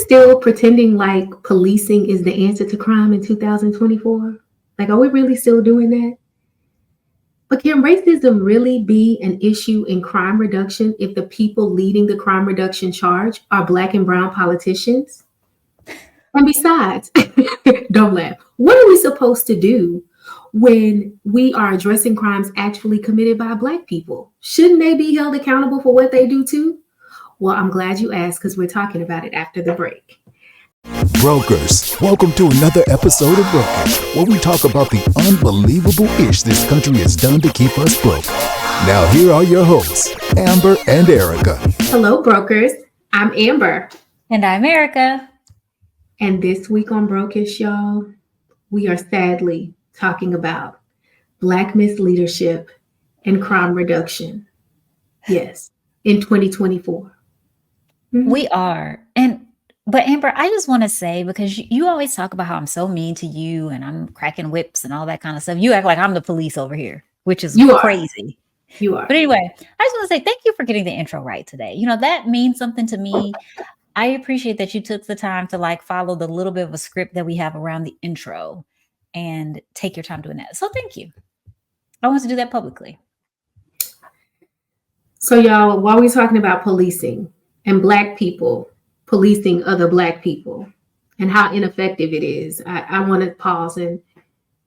still pretending like policing is the answer to crime in 2024? Like, are we really still doing that? But can racism really be an issue in crime reduction if the people leading the crime reduction charge are Black and brown politicians? And besides, don't laugh. What are we supposed to do when we are addressing crimes actually committed by Black people? Shouldn't they be held accountable for what they do too? Well, I'm glad you asked because we're talking about it after the break. Brokers, welcome to another episode of Brokers, where we talk about the unbelievable ish this country has done to keep us broke. Now here are your hosts, Amber and Erika. Hello, brokers. I'm Amber. And I'm Erika. And this week on Brokish, y'all, we are sadly talking about Black misleadership and crime reduction. Yes, in 2024. Mm-hmm. We are. But Amber, I just want to say, because you always talk about how I'm so mean to you and I'm cracking whips and all that kind of stuff. You act like I'm the police over here, which is crazy. You are. But anyway, I just want to say thank you for getting the intro right today. You know, that means something to me. I appreciate that you took the time to follow the little bit of a script that we have around the intro and take your time doing that. So thank you. I want to do that publicly. So y'all, while we're talking about policing and Black people policing other Black people and how ineffective it is, I want to pause and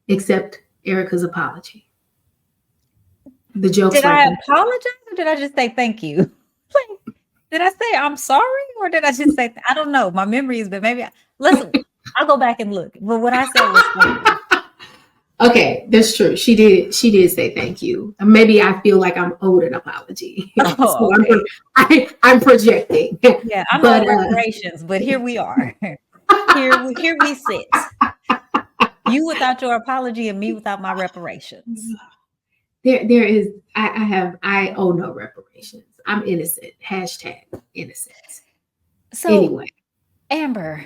accept Erika's apology. The joke. Did I apologize or did I just say thank you? Did I say I'm sorry or did I just say, I don't know. My memory is, but maybe, listen, I'll go back and look. But what I said was funny. Okay, that's true. She did say thank you. Maybe I feel like I'm owed an apology. Oh, so okay. I'm projecting. Yeah, I'm on reparations, but here we are. Here we sit. You without your apology and me without my reparations. There is, I owe no reparations. I'm innocent. Hashtag innocent. So anyway. Amber,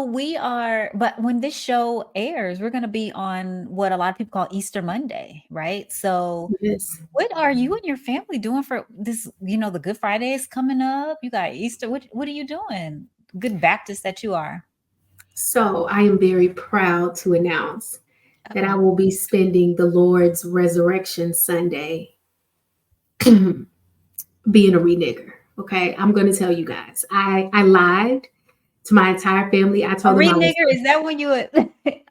we are, but when this show airs, we're going to be on what a lot of people call Easter Monday, right? So yes. What are you and your family doing for this? The Good Friday is coming up. You got Easter. What are you doing? Good Baptist that you are. So I am very proud to announce that I will be spending the Lord's Resurrection Sunday being a renegger. Okay, I'm going to tell you guys. I lied to my entire family. I told them I was renegger. Is that when you a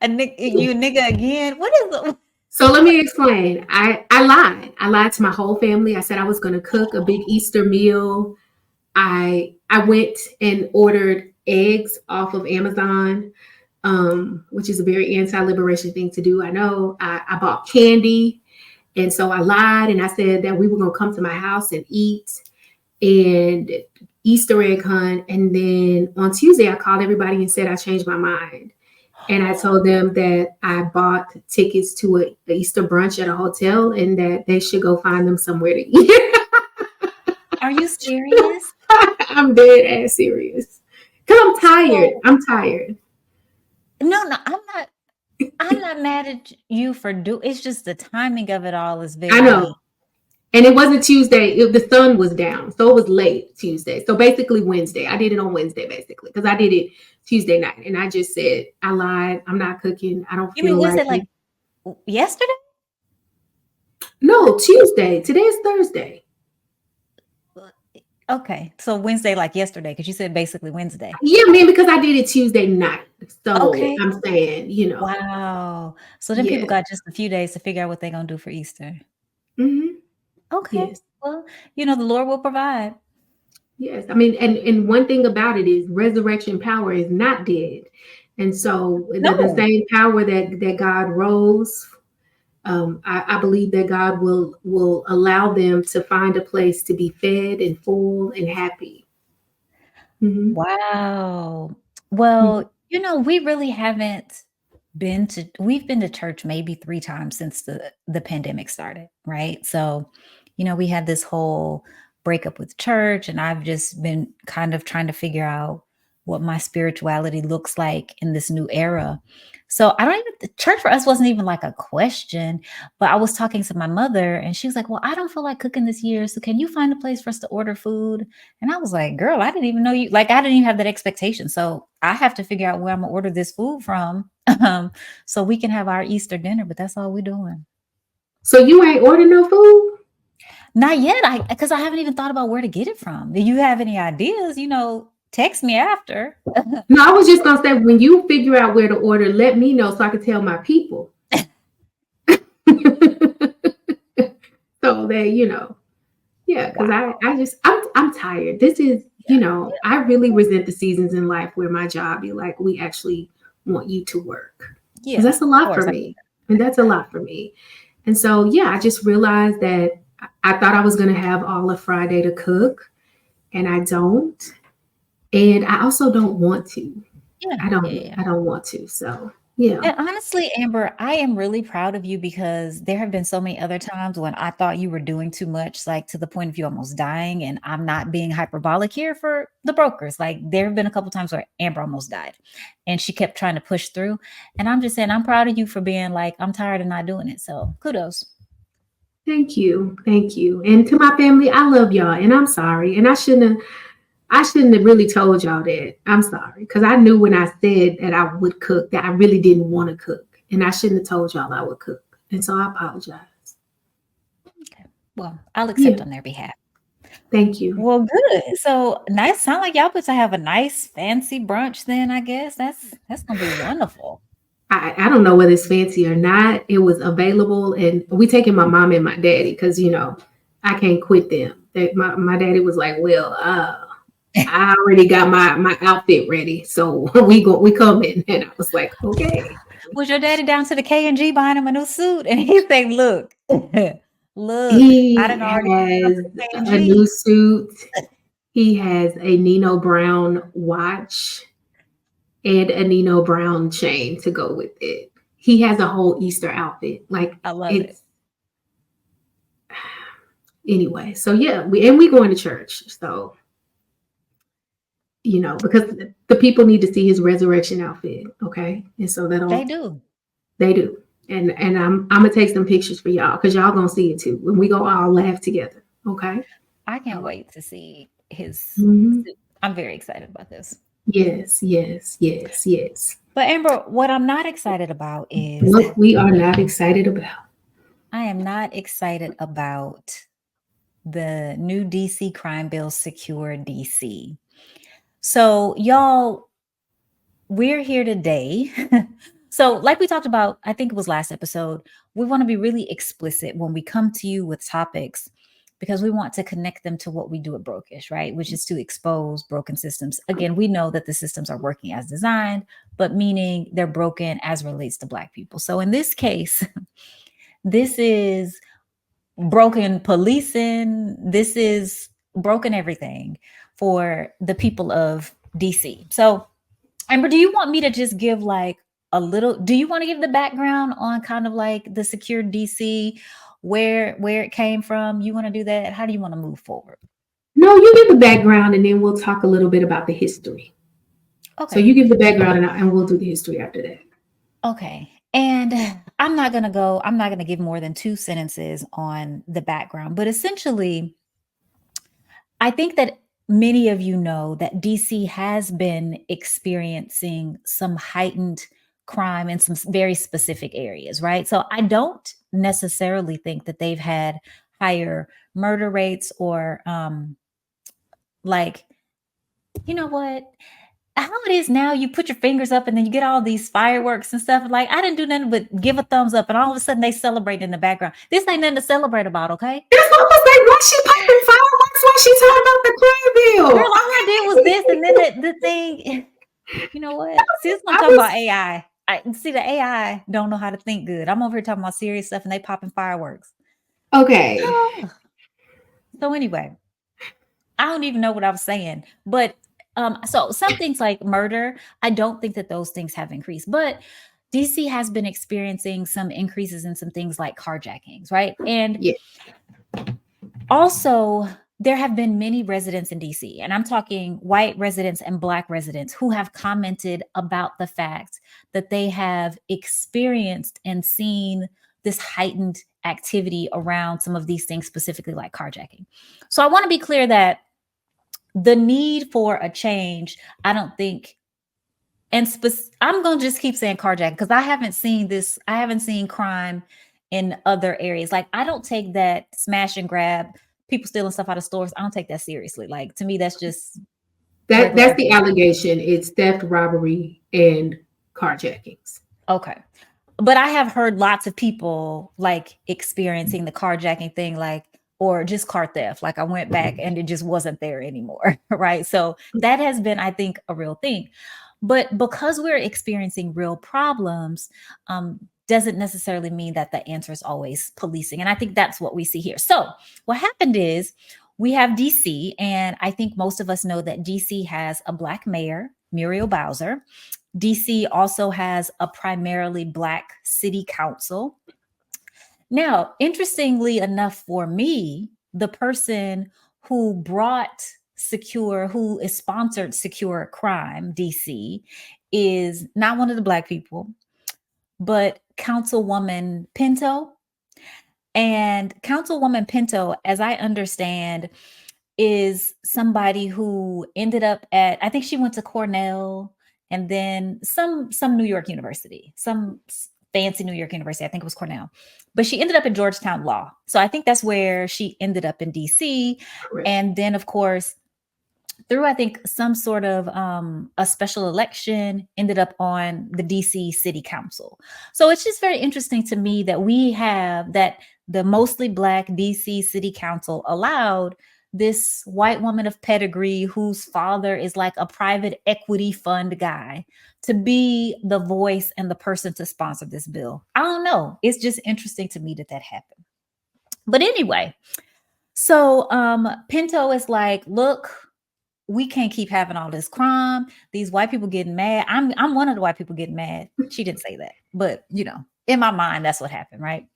nigga again? What is it? So let me explain. I lied. I lied to my whole family. I said I was going to cook a big Easter meal. I went and ordered eggs off of Amazon, which is a very anti-liberation thing to do. I know. I bought candy. And so I lied and I said that we were going to come to my house and eat and Easter egg hunt. And then on Tuesday, I called everybody and said I changed my mind. And I told them that I bought tickets to an Easter brunch at a hotel and that they should go find them somewhere to eat. Are you serious? I'm dead ass serious. Because I'm tired. No, I'm not. I'm not mad at you for it's just the timing of it all is very. I know. And it wasn't Tuesday. The sun was down. So it was late Tuesday. So basically Wednesday. I did it on Wednesday, basically, because I did it Tuesday night. And I just said, I lied. I'm not cooking. I don't feel was it like yesterday? No, Tuesday. Today is Thursday. Okay. So Wednesday, like yesterday, because you said basically Wednesday. Yeah, because I did it Tuesday night. So okay. I'm saying, Wow. So then people got just a few days to figure out what they're going to do for Easter. Mm-hmm. Okay. Yes. Well, the Lord will provide. Yes. And one thing about it is resurrection power is not dead. And so the same power that God rose, I believe that God will allow them to find a place to be fed and full and happy. Mm-hmm. Wow. Well, we really haven't we've been to church maybe 3 times since the pandemic started, right? So, we had this whole breakup with church and I've just been kind of trying to figure out what my spirituality looks like in this new era. So I don't even, the church for us wasn't even like a question, but I was talking to my mother and she was like, well, I don't feel like cooking this year. So can you find a place for us to order food? And I was like, girl, I didn't even know you, like, I didn't even have that expectation. So I have to figure out where I'm gonna order this food from so we can have our Easter dinner, but that's all we're doing. So you ain't ordered no food? Not yet. Because I haven't even thought about where to get it from. Do you have any ideas? Text me after. No, I was just gonna say, when you figure out where to order, let me know so I can tell my people. So that, yeah, because Wow. I'm tired. This is, I really resent the seasons in life where my job, you're like, we actually want you to work. Yeah, Because that's a lot of for course. me. And that's a lot for me. And so, yeah, I just realized that I thought I was going to have all of Friday to cook, and I don't. And I also don't want to. Yeah, I don't want to. So, yeah. And honestly, Amber, I am really proud of you because there have been so many other times when I thought you were doing too much, like to the point of you almost dying. And I'm not being hyperbolic here for the brokers. Like there have been a couple times where Amber almost died and she kept trying to push through. And I'm just saying, I'm proud of you for being like, I'm tired of not doing it. So kudos. Thank you. Thank you. And to my family, I love y'all. And I'm sorry. And I shouldn't have really told y'all that. I'm sorry. Because I knew when I said that I would cook that I really didn't want to cook. And I shouldn't have told y'all I would cook. And so I apologize. Okay. Well, I'll accept on their behalf. Thank you. Well, good. So nice. Sound like y'all put to have a nice fancy brunch then, I guess. That's gonna be wonderful. I don't know whether it's fancy or not. It was available. And we taking my mom and my daddy because, I can't quit them. My daddy was like, well, I already got my outfit ready, so we coming. And I was like, okay. Was your daddy down to the K&G buying him a new suit? And he said, look, He I done already has a new suit. He has a Nino Brown watch and a Nino Brown chain to go with it. He has a whole Easter outfit. Like, I love it. Anyway, so yeah, we going to church. So, because the people need to see his resurrection outfit. Okay. And so They do. And I'm gonna take some pictures for y'all because y'all gonna see it too. When we go all laugh together. Okay. I can't wait to see his Mhm. I'm very excited about this. Yes. But Amber, what I'm not excited about is What we are not excited about. I am not excited about the new DC crime bill, Secure DC. So, y'all, we're here today. So, like we talked about, I think it was last episode, we want to be really explicit when we come to you with topics because we want to connect them to what we do at Brokish, right? Which is to expose broken systems. Again, we know that the systems are working as designed, but meaning they're broken as relates to Black people. So, in this case, this is broken policing. This is broken everything for the people of DC. So, Amber, do you want me to just give like a little, do you want to give the background on kind of like the Secure DC, where it came from? You want to do that? How do you want to move forward? No, you give the background and then we'll talk a little bit about the history. Okay. So you give the background and we'll do the history after that. Okay. And I'm not going to give more than 2 sentences on the background, but essentially, I think that many of you know that DC has been experiencing some heightened crime in some very specific areas, right? So I don't necessarily think that they've had higher murder rates or like, you know what? How it is now, you put your fingers up and then you get all these fireworks and stuff. Like, I didn't do nothing but give a thumbs up, and all of a sudden they celebrate in the background. This ain't nothing to celebrate about, okay? That's what I was like, why she popping fireworks while she talking about the crime bill? Girl, all I did was this, and then the thing, you know what? See, I'm talking about AI. See, the AI don't know how to think good. I'm over here talking about serious stuff and they popping fireworks. Okay. So anyway, I don't even know what I was saying, but so some things like murder, I don't think that those things have increased, but DC has been experiencing some increases in some things like carjackings, right? And also there have been many residents in DC, and I'm talking white residents and Black residents, who have commented about the fact that they have experienced and seen this heightened activity around some of these things, specifically like carjacking. So I want to be clear that the need for a change, I don't think, and I'm going to just keep saying carjacking because I haven't seen crime in other areas. Like, I don't take that smash and grab, people stealing stuff out of stores, I don't take that seriously. Like, to me, that's just that's the allegation. It's theft, robbery, and carjackings. Okay. But I have heard lots of people like experiencing the carjacking thing, like, or just car theft. Like, I went back and it just wasn't there anymore. Right. So that has been, I think, a real thing. But because we're experiencing real problems, doesn't necessarily mean that the answer is always policing. And I think that's what we see here. So what happened is we have DC, and I think most of us know that DC has a Black mayor, Muriel Bowser. DC also has a primarily Black city council. Now, interestingly enough for me, the person who is sponsored Secure Crime DC is not one of the Black people, but Councilwoman Pinto. And Councilwoman Pinto, as I understand, is somebody who ended up I think she went to Cornell and then some New York university, some fancy New York university. I think it was Cornell, but she ended up at Georgetown Law. So I think that's where she ended up in DC. Correct. And then, of course, through, I think, some sort of a special election, ended up on the DC City Council. So it's just very interesting to me that we have that the mostly Black DC City Council allowed this white woman of pedigree, whose father is like a private equity fund guy, to be the voice and the person to sponsor this bill. I don't know. It's just interesting to me that happened. But anyway, so Pinto is like, look, we can't keep having all this crime. These white people getting mad. I'm one of the white people getting mad. She didn't say that, but in my mind, that's what happened, right?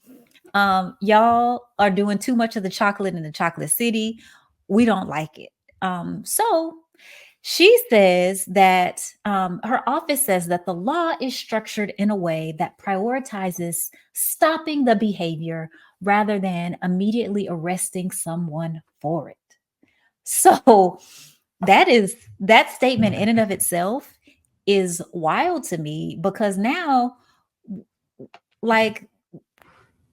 Y'all are doing too much of the chocolate in the chocolate city. We don't like it. So she says that her office says that the law is structured in a way that prioritizes stopping the behavior rather than immediately arresting someone for it. So that statement in and of itself is wild to me, because now, like,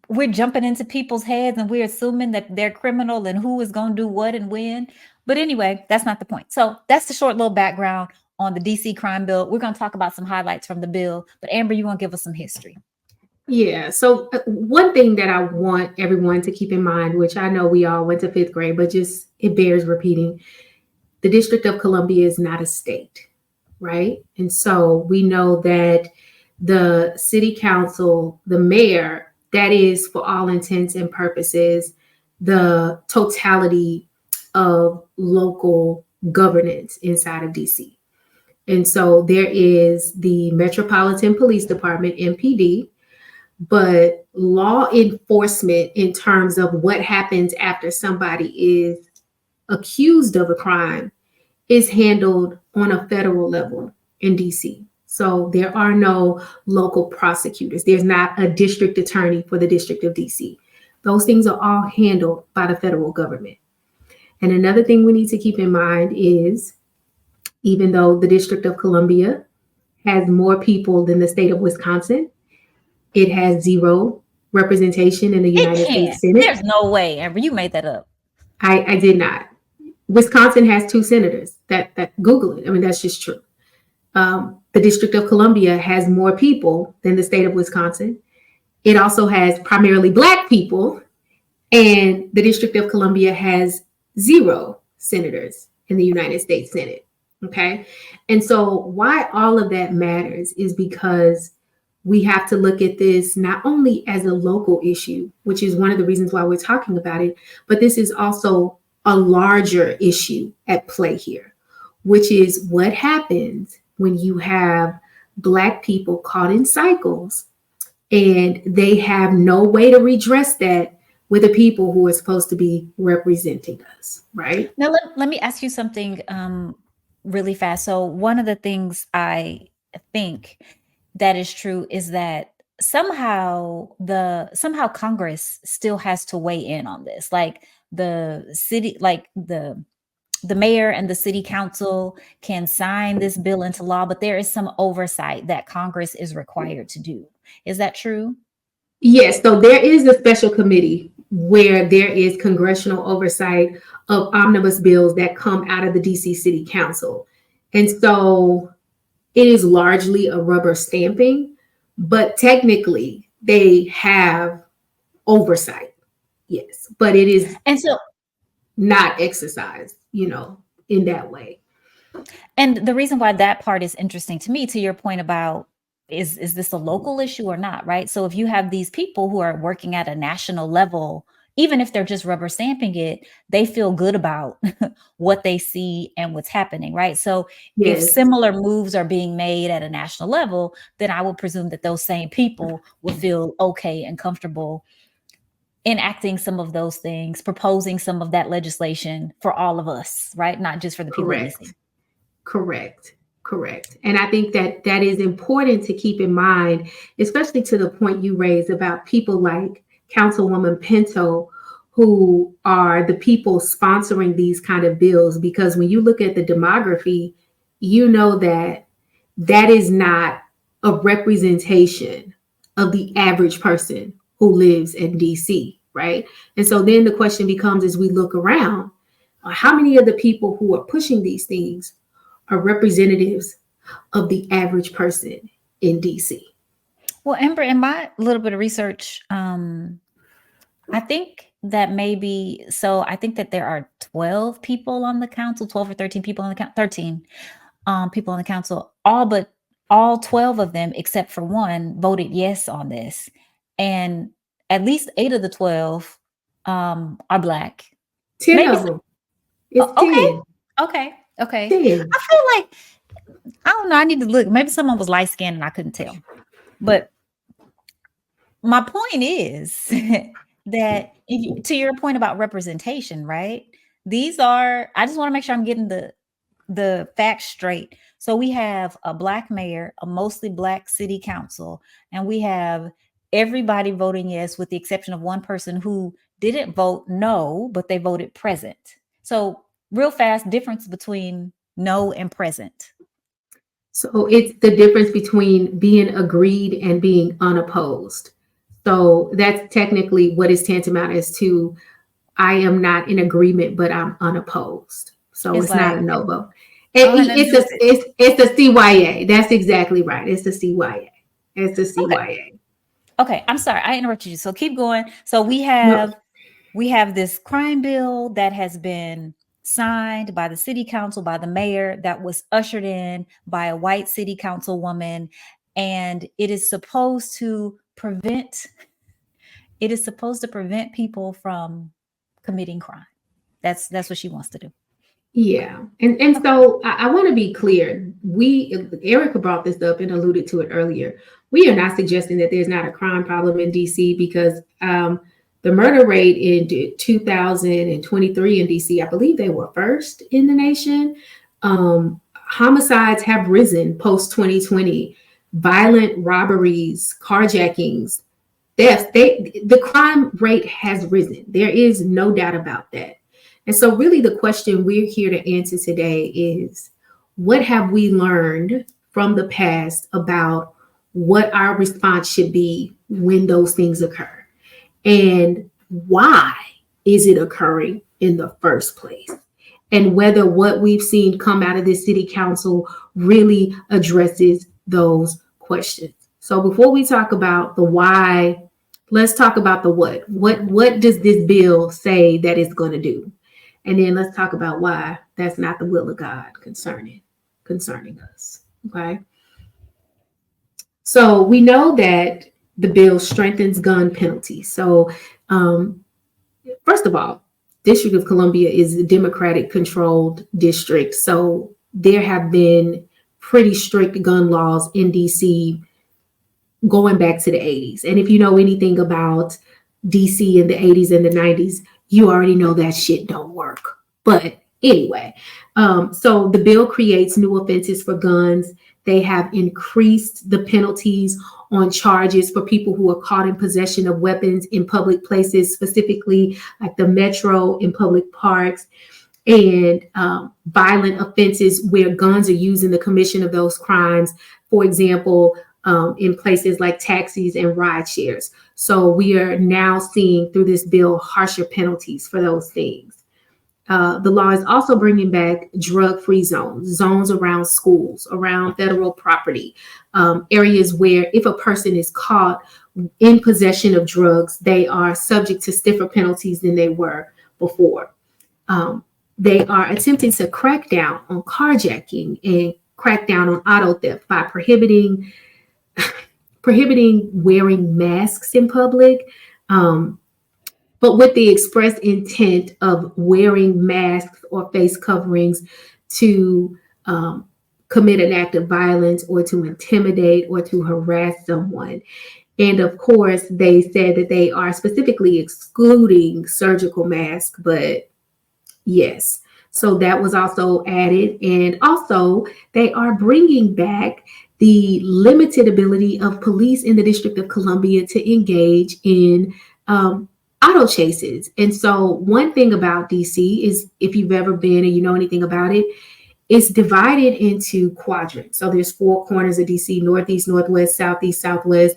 we're jumping into people's heads and we're assuming that they're criminal and who is going to do what and when. But anyway, that's not the point. So that's the short little background on the DC crime bill. We're going to talk about some highlights from the bill, but Amber, you want to give us some history? Yeah. So one thing that I want everyone to keep in mind, which I know we all went to 5th grade, but just it bears repeating, the District of Columbia is not a state, right? And so we know that the city council, the mayor, that is, for all intents and purposes, the totality of local governance inside of DC. And so there is the Metropolitan Police Department, MPD, but law enforcement in terms of what happens after somebody is accused of a crime is handled on a federal level in DC. So there are no local prosecutors. There's not a district attorney for the District of DC. Those things are all handled by the federal government. And another thing we need to keep in mind is, even though the District of Columbia has more people than the state of Wisconsin, it has zero representation in the United States Senate. There's no way, Amber. You made that up. I did not. Wisconsin has 2 senators. That Google it. I mean, that's just true. The District of Columbia has more people than the state of Wisconsin. It also has primarily Black people, and the District of Columbia has 0 senators in the United States Senate. Okay. And so why all of that matters is because we have to look at this not only as a local issue, which is one of the reasons why we're talking about it, but this is also a larger issue at play here, which is what happens when you have Black people caught in cycles and they have no way to redress that with the people who are supposed to be representing us, right? Now, let me ask you something really fast. So, one of the things I think that is true is that somehow Congress still has to weigh in on this. Like the city, like the mayor and the city council can sign this bill into law, but there is some oversight that Congress is required to do. Is that true? Yes, so there is a special committee where there is congressional oversight of omnibus bills that come out of the DC City Council. And so it is largely a rubber stamping, but technically they have oversight. Yes, but it is And so, not exercised, in that way. and the reason why that part is interesting to me, to your point about is this a local issue or not, right? So if you have these people who are working at a national level, even if they're just rubber stamping it, they feel good about what they see and what's happening, right? So if Yes, similar moves are being made at a national level, then I would presume that those same people will feel okay and comfortable enacting some of those things, proposing some of that legislation for all of us, right? Not just for the people in DC. correct, correct. And I think that that is important to keep in mind, especially to the point you raised about people like Councilwoman Pinto, who are the people sponsoring these kind of bills. Because when you look at the demography, you know that that is not a representation of the average person who lives in DC, right? And so then the question becomes, as we look around, how many of the people who are pushing these things are representatives of the average person in DC? Well, Amber, in my little bit of research, I think that maybe, so I think that there are 12 people on the council, 12 or 13 people on the council, 13 people on the council, all 12 of them, except for one, voted yes on this. And at least 8 of the 12 are Black. 10 Maybe of them. It's okay. 10. Okay. 10. I feel like, I don't know, I need to look. Maybe someone was light skinned and I couldn't tell. But my point is that to your point about representation, right? I just want to make sure I'm getting the facts straight. So we have a Black mayor, a mostly Black city council, and we have everybody voting yes, with the exception of one person who didn't vote no, but they voted present. So real fast difference between no and present. So it's the difference between being agreed and being unopposed. So that's technically what is tantamount as to I am not in agreement, but I'm unopposed. So It's it's not like, a no vote. I don't have nothing to do with it. It's the CYA. That's exactly right. It's the CYA. It's the Okay. CYA. Okay, I'm sorry, I interrupted you. So keep going. So we No, have this crime bill that has been signed by the city council, by the mayor, that was ushered in by a white city councilwoman, and it is supposed to prevent people from committing crime. That's what she wants to do. yeah. And so I want to be clear. Erika brought this up and alluded to it earlier. We are not suggesting that there's not a crime problem in DC, because the murder rate in 2023 in DC, I believe they were first in the nation. Homicides have risen post 2020. Violent robberies, carjackings, thefts. The crime rate has risen. There is no doubt about that. And so really the question we're here to answer today is, what have we learned from the past about what our response should be when those things occur? And why is it occurring in the first place? And whether what we've seen come out of this city council really addresses those questions. So before we talk about the why, let's talk about the what. What does this bill say that it's going to do? And then let's talk about why that's not the will of God concerning us. Okay. So we know that the bill strengthens gun penalties. So first of all, District of Columbia is a Democratic controlled district. So there have been pretty strict gun laws in DC going back to the 80s. And if you know anything about DC in the 80s and the 90s, you already know that shit don't work. But anyway, so the bill creates new offenses for guns. They have increased the penalties on charges for people who are caught in possession of weapons in public places, specifically like the metro, in public parks, and violent offenses where guns are used in the commission of those crimes. For example, in places like taxis and ride shares. So we are now seeing through this bill harsher penalties for those things. The law is also bringing back drug-free zones around schools, around federal property, areas where if a person is caught in possession of drugs, they are subject to stiffer penalties than they were before. They are attempting to crack down on carjacking and crack down on auto theft by prohibiting wearing masks in public, but with the express intent of wearing masks or face coverings to commit an act of violence or to intimidate or to harass someone. And of course, they said that they are specifically excluding surgical masks, but yes. So that was also added. And also, they are bringing back the limited ability of police in the District of Columbia to engage in auto chases. And so one thing about DC is, if you've ever been and you know anything about it, it's divided into quadrants. So there's 4 corners of DC: northeast, northwest, southeast, southwest.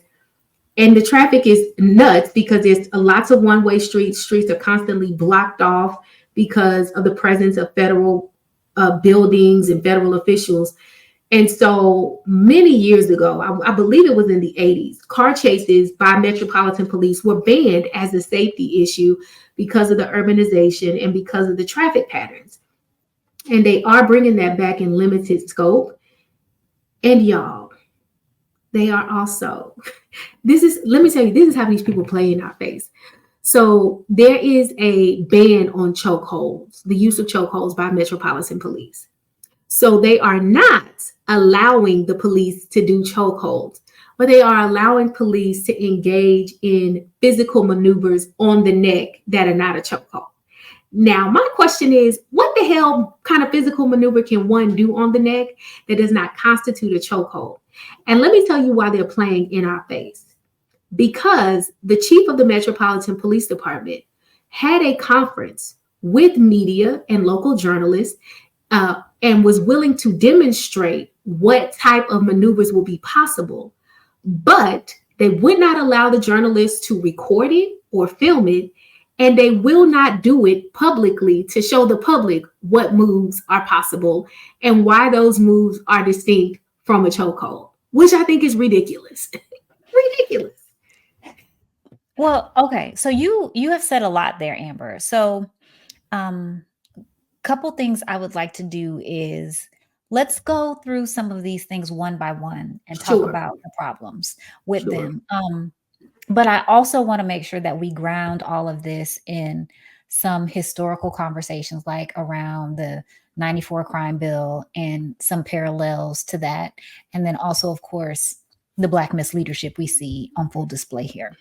And the traffic is nuts because there's lots of one-way streets. Streets are constantly blocked off because of the presence of federal buildings and federal officials. And so many years ago, I believe it was in the 80s, car chases by Metropolitan Police were banned as a safety issue because of the urbanization and because of the traffic patterns. And they are bringing that back in limited scope. And y'all, they are also, let me tell you, this is how these people play in our face. So there is a ban on chokeholds, the use of chokeholds by Metropolitan Police. So they are not allowing the police to do chokeholds, but they are allowing police to engage in physical maneuvers on the neck that are not a chokehold. Now, my question is, what the hell kind of physical maneuver can one do on the neck that does not constitute a chokehold? And let me tell you why they're playing in our face. Because the chief of the Metropolitan Police Department had a conference with media and local journalists and was willing to demonstrate what type of maneuvers will be possible, but they would not allow the journalists to record it or film it, and they will not do it publicly to show the public what moves are possible and why those moves are distinct from a chokehold, which I think is ridiculous. Ridiculous. Well, okay. So you have said a lot there, Amber. So couple things I would like to do is let's go through some of these things one by one and talk about the problems with them. But I also want to make sure that we ground all of this in some historical conversations, like around the 94 crime bill and some parallels to that. And then also, of course, the Black misleadership we see on full display here.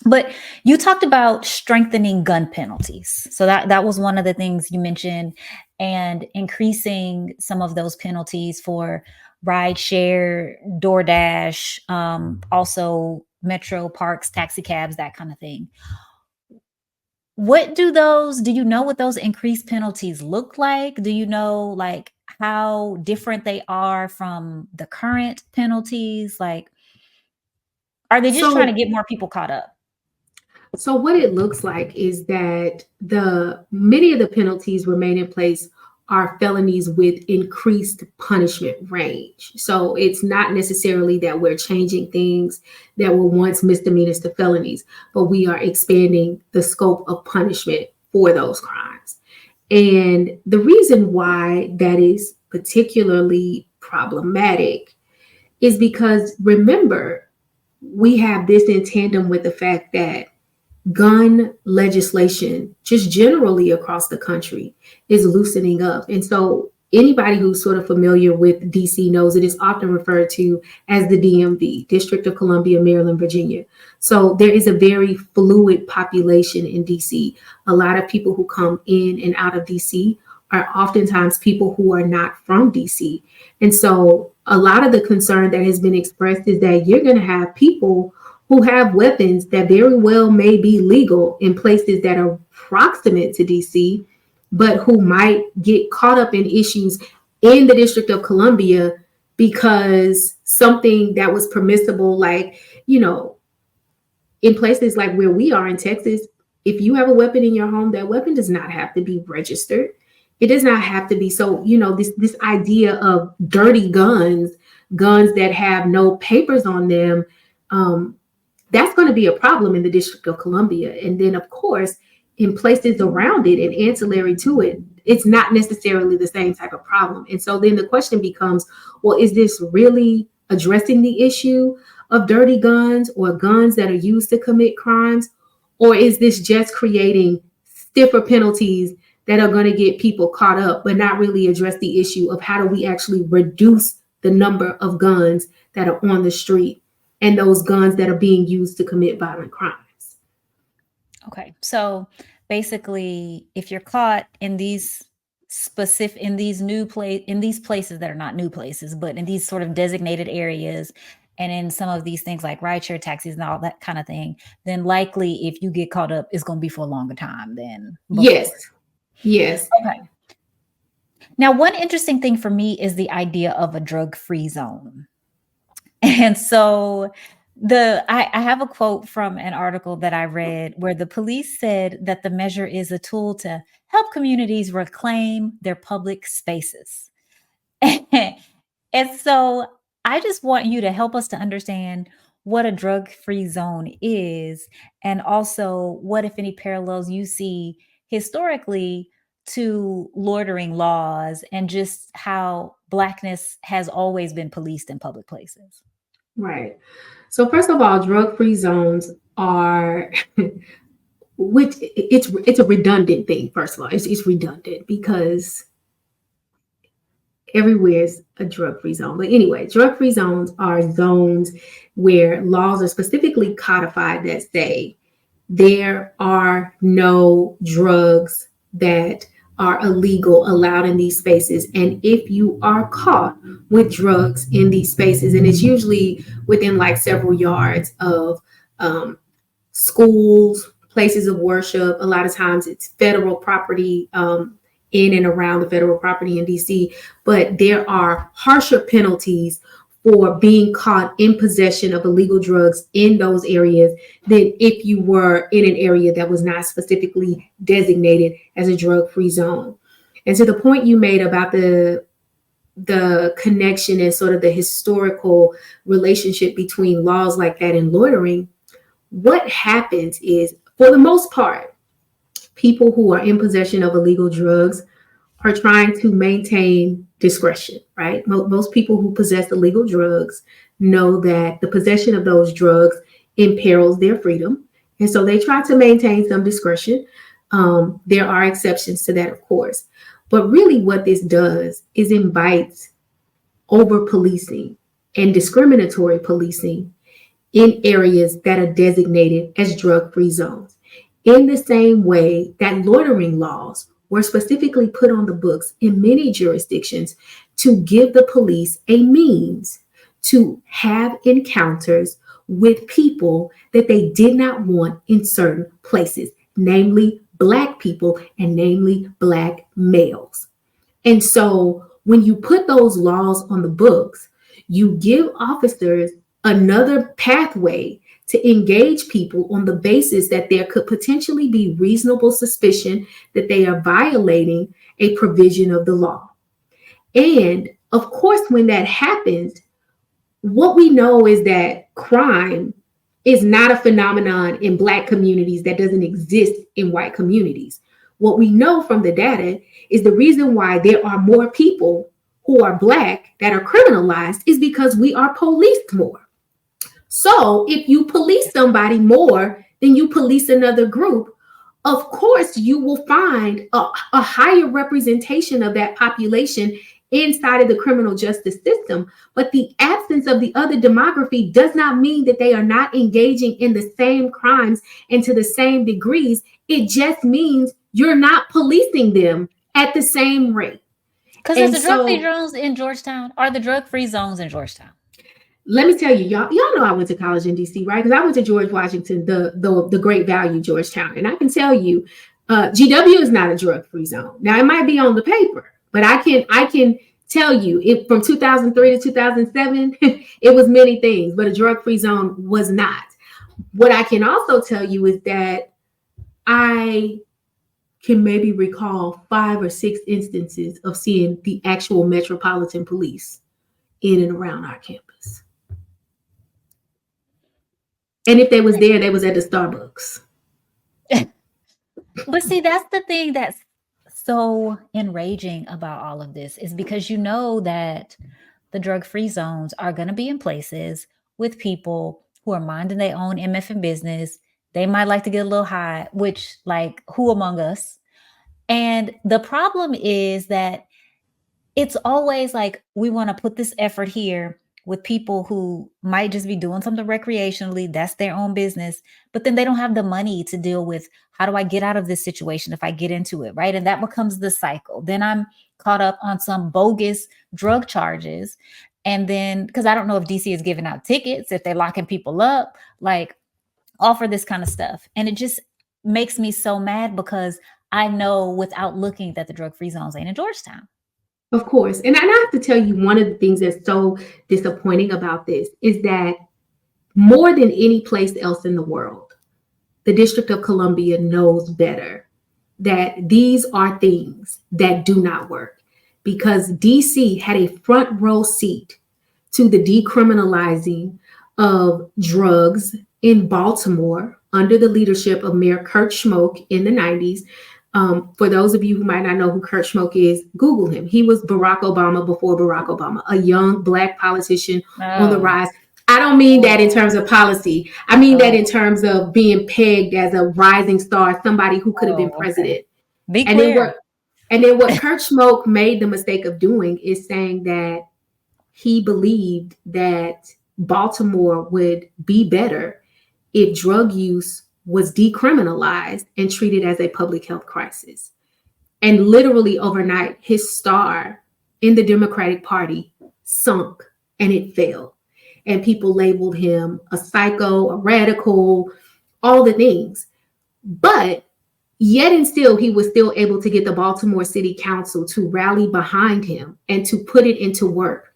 But you talked about strengthening gun penalties. So that was one of the things you mentioned, and increasing some of those penalties for ride share, DoorDash, also metro parks, taxi cabs, that kind of thing. Do you know what those increased penalties look like? Do you know like how different they are from the current penalties? Like, are they just trying to get more people caught up? So what it looks like is that many of the penalties remain in place are felonies with increased punishment range. So it's not necessarily that we're changing things that were once misdemeanors to felonies, but we are expanding the scope of punishment for those crimes. And the reason why that is particularly problematic is because, remember, we have this in tandem with the fact that gun legislation, just generally across the country, is loosening up. And so anybody who's sort of familiar with DC knows it is often referred to as the DMV, District of Columbia, Maryland, Virginia. So there is a very fluid population in DC. A lot of people who come in and out of DC are oftentimes people who are not from DC. And so a lot of the concern that has been expressed is that you're going to have people who have weapons that very well may be legal in places that are proximate to DC, but who might get caught up in issues in the District of Columbia because something that was permissible, like, in places like where we are in Texas, if you have a weapon in your home, that weapon does not have to be registered. It does not have to be. So, this idea of dirty guns that have no papers on them, that's going to be a problem in the District of Columbia. And then, of course, in places around it and ancillary to it, it's not necessarily the same type of problem. And so then the question becomes, well, is this really addressing the issue of dirty guns or guns that are used to commit crimes? Or is this just creating stiffer penalties that are going to get people caught up, but not really address the issue of how do we actually reduce the number of guns that are on the street and those guns that are being used to commit violent crimes? Okay, so basically, if you're caught in these in these places that are not new places, but in these sort of designated areas, and in some of these things like rideshare taxis and all that kind of thing, then likely if you get caught up, it's going to be for a longer time than before. Yes. Okay. Now, one interesting thing for me is the idea of a drug-free zone. And so I have a quote from an article that I read where the police said that the measure is a tool to help communities reclaim their public spaces. And so I just want you to help us to understand what a drug-free zone is, and also what, if any, parallels you see historically to loitering laws and just how Blackness has always been policed in public places. Right. So first of all, drug-free zones are, which it's a redundant thing. First of all, it's redundant because everywhere is a drug-free zone. But anyway, drug-free zones are zones where laws are specifically codified that say there are no drugs that are illegal allowed in these spaces. And if you are caught with drugs in these spaces, and it's usually within like several yards of schools, places of worship, a lot of times it's federal property, in and around the federal property in DC, but there are harsher penalties for being caught in possession of illegal drugs in those areas than if you were in an area that was not specifically designated as a drug-free zone. And to the point you made about the connection and sort of the historical relationship between laws like that and loitering, what happens is, for the most part, people who are in possession of illegal drugs are trying to maintain discretion, right? Most people who possess illegal drugs know that the possession of those drugs imperils their freedom. And so they try to maintain some discretion. There are exceptions to that, of course. But really what this does is invites over policing and discriminatory policing in areas that are designated as drug-free zones. In the same way that loitering laws were specifically put on the books in many jurisdictions to give the police a means to have encounters with people that they did not want in certain places, namely Black people and namely Black males. And so when you put those laws on the books, you give officers another pathway to engage people on the basis that there could potentially be reasonable suspicion that they are violating a provision of the law. And of course, when that happens, what we know is that crime is not a phenomenon in Black communities that doesn't exist in white communities. What we know from the data is the reason why there are more people who are Black that are criminalized is because we are policed more. So if you police somebody more than you police another group, of course you will find a higher representation of that population inside of the criminal justice system. But the absence of the other demography does not mean that they are not engaging in the same crimes and to the same degrees. It just means you're not policing them at the same rate. Because there's the drug-free zones in Georgetown. Are the drug-free zones in Georgetown? Let me tell you, y'all know I went to college in DC, right? Because I went to George Washington, the Great Value Georgetown. And I can tell you, GW is not a drug-free zone. Now, it might be on the paper, but I can tell you, it from 2003 to 2007, it was many things, but a drug-free zone was not. What I can also tell you is that I can maybe recall 5 or 6 instances of seeing the actual Metropolitan Police in and around our campus. And if they was there, they was at the Starbucks. But see, that's the thing that's so enraging about all of this, is because you know that the drug-free zones are going to be in places with people who are minding their own MF business. They might like to get a little high, which, like, who among us? And the problem is that it's always like, we want to put this effort here with people who might just be doing something recreationally. That's their own business. But then they don't have the money to deal with, how do I get out of this situation if I get into it, right? And that becomes the cycle. Then I'm caught up on some bogus drug charges. And then, because I don't know if DC is giving out tickets, if they're locking people up, like, all for this kind of stuff. And it just makes me so mad, because I know without looking that the drug-free zones ain't in Georgetown. Of course. And I have to tell you, one of the things that's so disappointing about this is that more than any place else in the world, the District of Columbia knows better that these are things that do not work, because DC had a front row seat to the decriminalizing of drugs in Baltimore under the leadership of Mayor Kurt Schmoke in the 90s. For those of you who might not know who Kurt Schmoke is, Google him. He was Barack Obama before Barack Obama, a young Black politician on the rise. I don't mean that in terms of policy. I mean that in terms of being pegged as a rising star, somebody who could have been president. Be clear. And then what Kurt Schmoke made the mistake of doing is saying that he believed that Baltimore would be better if drug use was decriminalized and treated as a public health crisis. And literally overnight, his star in the Democratic Party sunk and it fell. And people labeled him a psycho, a radical, all the things. But yet and still, he was still able to get the Baltimore City Council to rally behind him and to put it into work.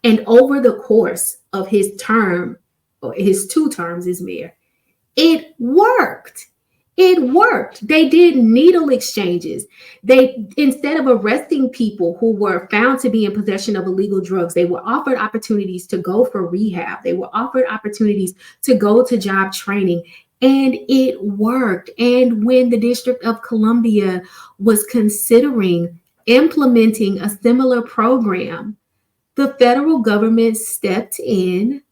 And over the course of his term, or his 2 terms as mayor, it worked. It worked. They did needle exchanges. They, instead of arresting people who were found to be in possession of illegal drugs, they were offered opportunities to go for rehab. They were offered opportunities to go to job training, and it worked. And when the District of Columbia was considering implementing a similar program, the federal government stepped in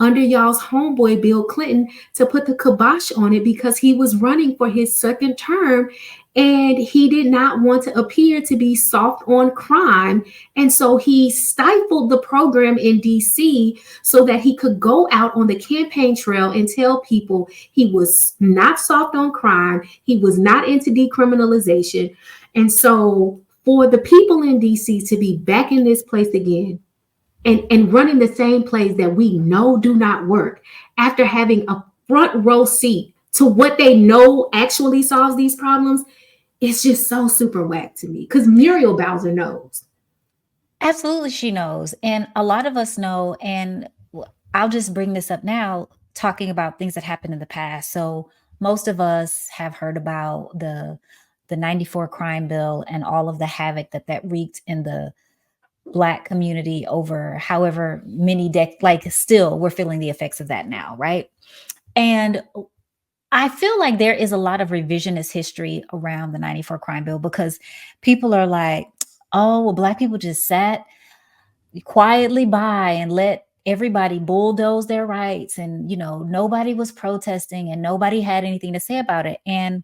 under y'all's homeboy, Bill Clinton, to put the kibosh on it, because he was running for his 2nd term and he did not want to appear to be soft on crime. And so he stifled the program in DC so that he could go out on the campaign trail and tell people he was not soft on crime. He was not into decriminalization. And so for the people in DC to be back in this place again, and running the same plays that we know do not work, after having a front row seat to what they know actually solves these problems, it's just so super whack to me, because Muriel Bowser knows. Absolutely, she knows. And a lot of us know. And I'll just bring this up now, talking about things that happened in the past. So most of us have heard about the 94 crime bill and all of the havoc that wreaked in the Black community over however many like, still we're feeling the effects of that now, right? And I feel like there is a lot of revisionist history around the 94 crime bill, because people are like, oh, well, Black people just sat quietly by and let everybody bulldoze their rights, and nobody was protesting and nobody had anything to say about it. And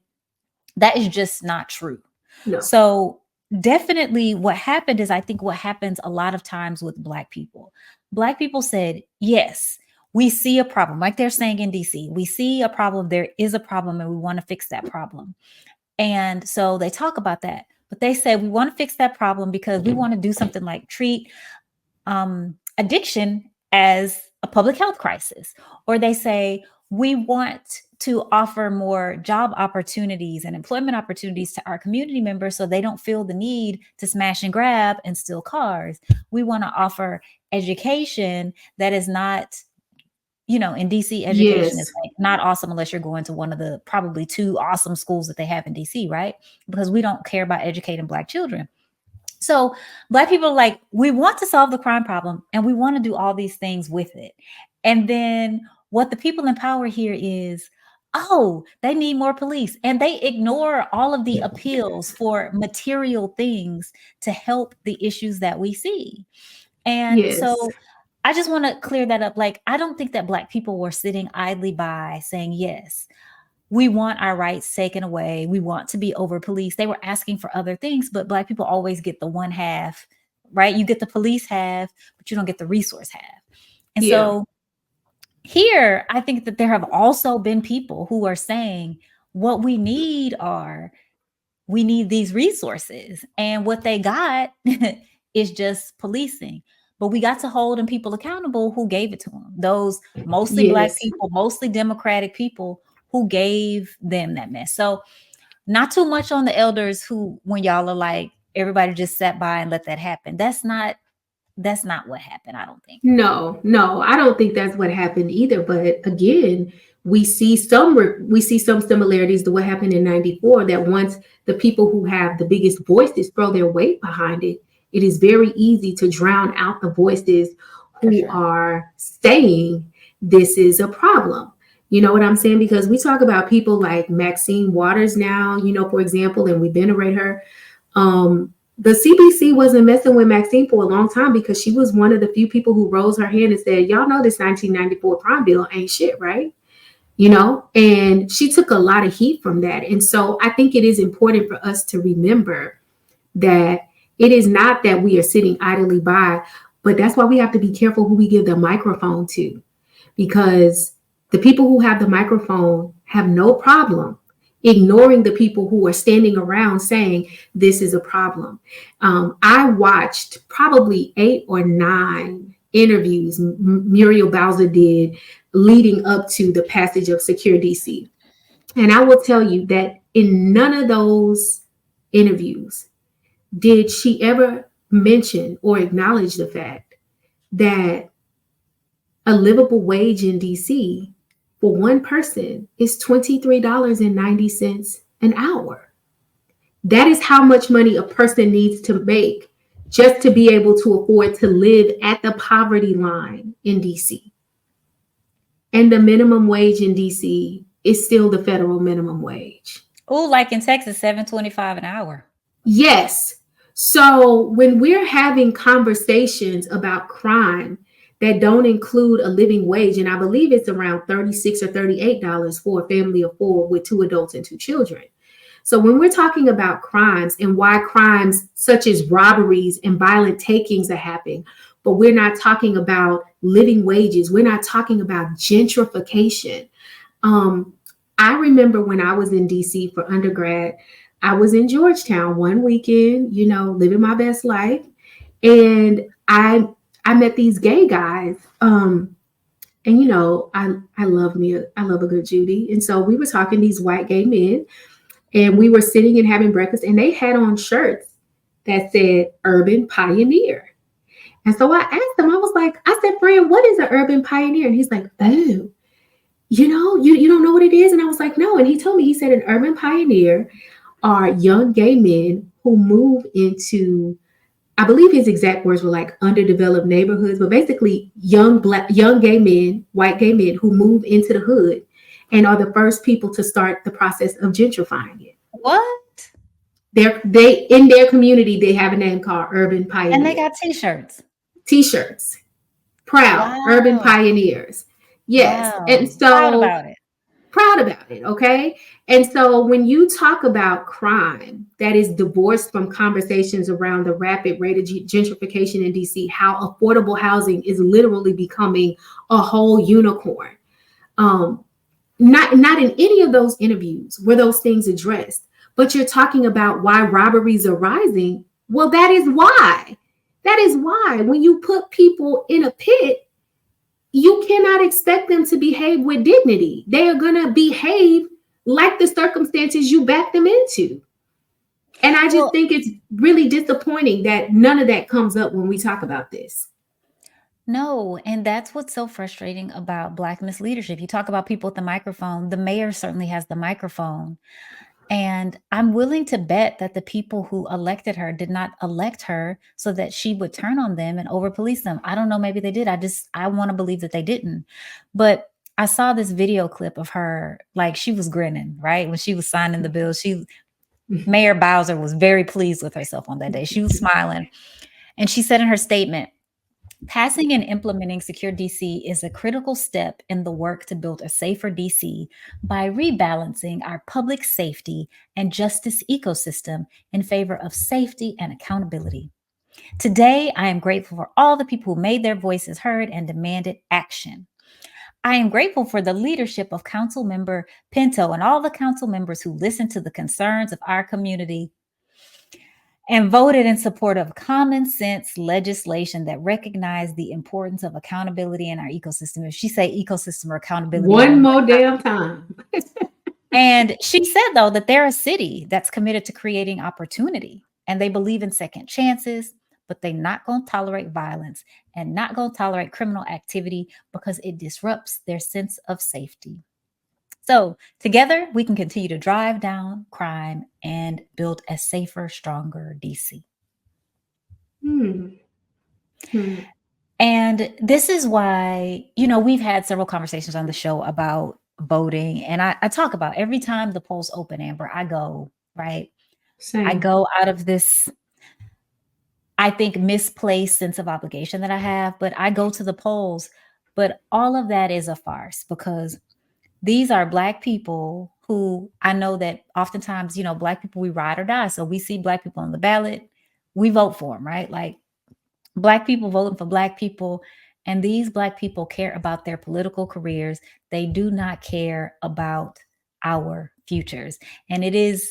That is just not true. No. So definitely what happened is, I think what happens a lot of times with Black people said, yes, we see a problem. Like they're saying in DC, we see a problem. There is a problem and we want to fix that problem. And so they talk about that, but they say we want to fix that problem because we want to do something like treat addiction as a public health crisis. Or they say we want to offer more job opportunities and employment opportunities to our community members so they don't feel the need to smash and grab and steal cars. We want to offer education that is not, in DC, education is Yes. like not awesome unless you're going to one of the probably 2 awesome schools that they have in DC, right? Because we don't care about educating Black children. So Black people are like, we want to solve the crime problem and we want to do all these things with it. And then what the people in power here is, oh, they need more police. And they ignore all of the appeals for material things to help the issues that we see. And Yes. so I just want to clear that up. Like, I don't think that Black people were sitting idly by saying, yes, we want our rights taken away. We want to be over policed. They were asking for other things, but Black people always get the one half, right? You get the police half, but you don't get the resource half. And Yeah. so here, I think that there have also been people who are saying what we need these resources. And what they got is just policing. But we got to hold people accountable who gave it to them. Those mostly Black Yes. people, mostly Democratic people who gave them that mess. So not too much on the elders who, when y'all are like, everybody just sat by and let that happen. That's not what happened, I don't think. No, I don't think that's what happened either. But again, we see some similarities to what happened in '94. That once the people who have the biggest voices throw their weight behind it, it is very easy to drown out the voices who are saying this is a problem. You know what I'm saying? Because we talk about people like Maxine Waters now, for example, and we venerate her. The CBC wasn't messing with Maxine for a long time because she was one of the few people who rose her hand and said, y'all know this 1994 crime bill ain't shit, right? And she took a lot of heat from that. And so I think it is important for us to remember that it is not that we are sitting idly by, but that's why we have to be careful who we give the microphone to, because the people who have the microphone have no problem ignoring the people who are standing around saying this is a problem. I watched probably 8 or 9 interviews Muriel Bowser did leading up to the passage of Secure DC. And I will tell you that in none of those interviews did she ever mention or acknowledge the fact that a livable wage in DC for one person is $23.90 an hour. That is how much money a person needs to make just to be able to afford to live at the poverty line in DC. And the minimum wage in DC is still the federal minimum wage. Oh, like in Texas, $7.25 an hour. Yes. So when we're having conversations about crime that don't include a living wage, and I believe it's around $36 or $38 for a family of 4 with 2 adults and 2 children. So when we're talking about crimes and why crimes such as robberies and violent takings are happening, but we're not talking about living wages, we're not talking about gentrification. I remember when I was in DC for undergrad, I was in Georgetown one weekend, living my best life. And I met these gay guys. And I love a good Judy. And so we were talking, these white gay men, and we were sitting and having breakfast, and they had on shirts that said Urban Pioneer. And so I asked them, I said, friend, what is an urban pioneer? And he's like, oh, you don't know what it is? And I was like, no. And he told me, he said, an urban pioneer are young gay men who move into, I believe his exact words were like underdeveloped neighborhoods, but basically young gay men, white gay men who move into the hood and are the first people to start the process of gentrifying it. What? They in their community, they have a name called Urban Pioneers. And they got T-shirts. Proud. Wow. Urban Pioneers. Yes. Wow. And so proud about it. proud about it. Okay. And so when you talk about crime that is divorced from conversations around the rapid rate of gentrification in DC, how affordable housing is literally becoming a whole unicorn. Not in any of those interviews were those things addressed, but you're talking about why robberies are rising. Well, that is why. That is why when you put people in a pit, you cannot expect them to behave with dignity. They are going to behave like the circumstances you back them into. And I just think it's really disappointing that none of that comes up when we talk about this. No, and that's what's so frustrating about Blackness leadership. You talk about people with the microphone. The mayor certainly has the microphone. And I'm willing to bet that the people who elected her did not elect her so that she would turn on them and over police them. I don't know, maybe they did. I want to believe that they didn't. But I saw this video clip of her, like she was grinning, right? When she was signing the bill, Mayor Bowser was very pleased with herself on that day. She was smiling. And she said in her statement, passing and implementing Secure DC is a critical step in the work to build a safer DC by rebalancing our public safety and justice ecosystem in favor of safety and accountability. Today, I am grateful for all the people who made their voices heard and demanded action. I am grateful for the leadership of Council Member Pinto and all the council members who listened to the concerns of our community and voted in support of common sense legislation that recognized the importance of accountability in our ecosystem. If she say ecosystem or accountability. One more damn time. And she said, though, that they're a city that's committed to creating opportunity and they believe in second chances, but they're not going to tolerate violence and not going to tolerate criminal activity because it disrupts their sense of safety. So together, we can continue to drive down crime and build a safer, stronger DC. And this is why, we've had several conversations on the show about voting. And I talk about every time the polls open, Amber, I go, right? Same. I go out of this, I think, misplaced sense of obligation that I have, but I go to the polls. But all of that is a farce because these are Black people who I know that oftentimes, Black people, we ride or die. So we see Black people on the ballot, we vote for them, right? Like Black people voting for Black people. And these Black people care about their political careers. They do not care about our futures. And it is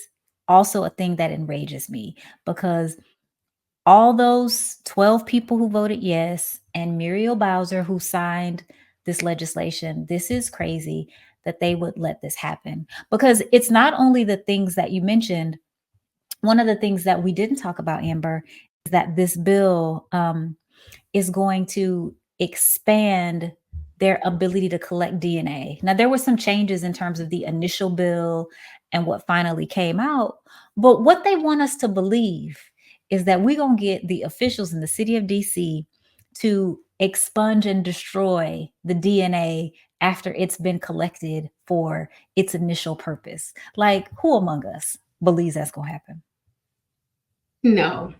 also a thing that enrages me because all those 12 people who voted yes and Muriel Bowser who signed this legislation, this is crazy that they would let this happen because it's not only the things that you mentioned. One of the things that we didn't talk about, Amber, is that this bill is going to expand their ability to collect DNA. Now, there were some changes in terms of the initial bill and what finally came out, but what they want us to believe is that we're going to get the officials in the city of DC to expunge and destroy the DNA after it's been collected for its initial purpose. Like, who among us believes that's going to happen? No.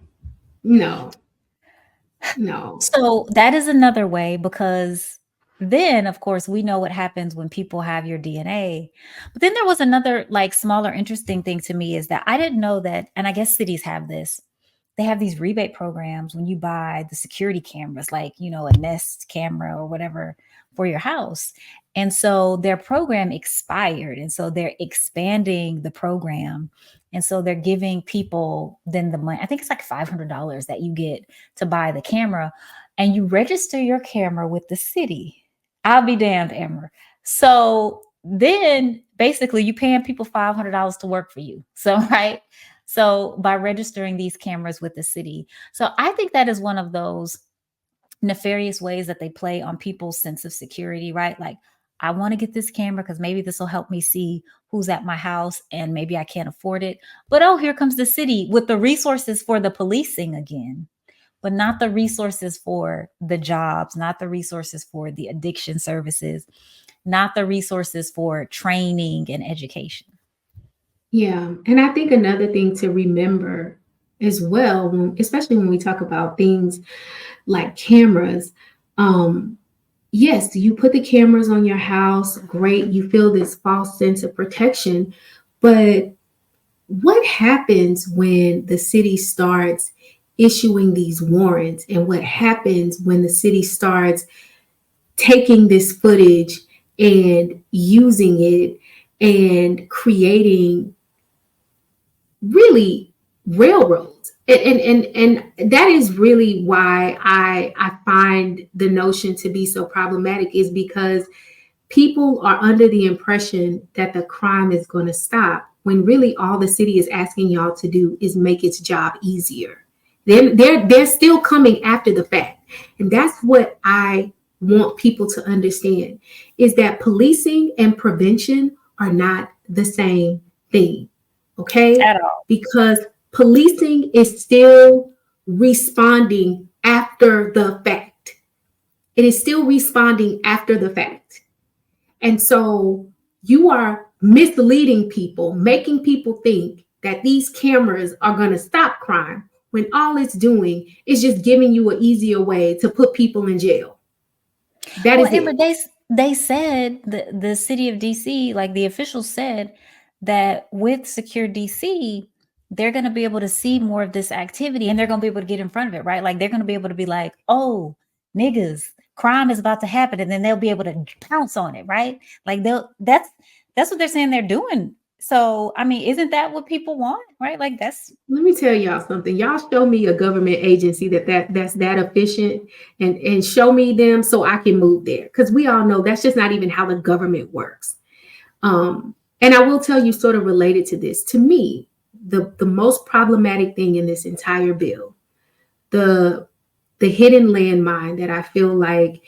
So that is another way because then, of course, we know what happens when people have your DNA. But then there was another smaller interesting thing to me is that I didn't know that, and I guess cities have this. They have these rebate programs when you buy the security cameras, a Nest camera or whatever for your house. And so their program expired. And so they're expanding the program. And so they're giving people then the money. I think it's like $500 that you get to buy the camera and you register your camera with the city. I'll be damned, Amber. So then basically you paying people $500 to work for you. So, right. So by registering these cameras with the city. So I think that is one of those nefarious ways that they play on people's sense of security, right? Like, I want to get this camera because maybe this will help me see who's at my house and maybe I can't afford it. But oh, here comes the city with the resources for the policing again, but not the resources for the jobs, not the resources for the addiction services, not the resources for training and education. Yeah. And I think another thing to remember as well, especially when we talk about things like cameras, yes, you put the cameras on your house, great, you feel this false sense of protection, but what happens when the city starts issuing these warrants, and what happens when the city starts taking this footage and using it and creating really railroads? And that is really why I find the notion to be so problematic, is because people are under the impression that the crime is going to stop, when really all the city is asking y'all to do is make its job easier. They're still coming after the fact. And that's what I want people to understand, is that policing and prevention are not the same thing. Okay? At all. Because policing is still responding after the fact. It is still responding after the fact. And so you are misleading people, making people think that these cameras are going to stop crime, when all it's doing is just giving you an easier way to put people in jail. That is Amber, it. they said, the city of DC, like the officials said, that with Secure DC, they're going to be able to see more of this activity, and they're going to be able to get in front of it, right? Like they're going to be able to be like, oh, niggas, crime is about to happen, and then they'll be able to pounce on it, right? Like that's what they're saying they're doing. So, I mean, isn't that what people want, right? Like Let me tell y'all something. Y'all show me a government agency that's that efficient, and show me them so I can move there. Because we all know that's just not even how the government works. And I will tell you, sort of related to this, to me, the most problematic thing in this entire bill, the hidden landmine that I feel like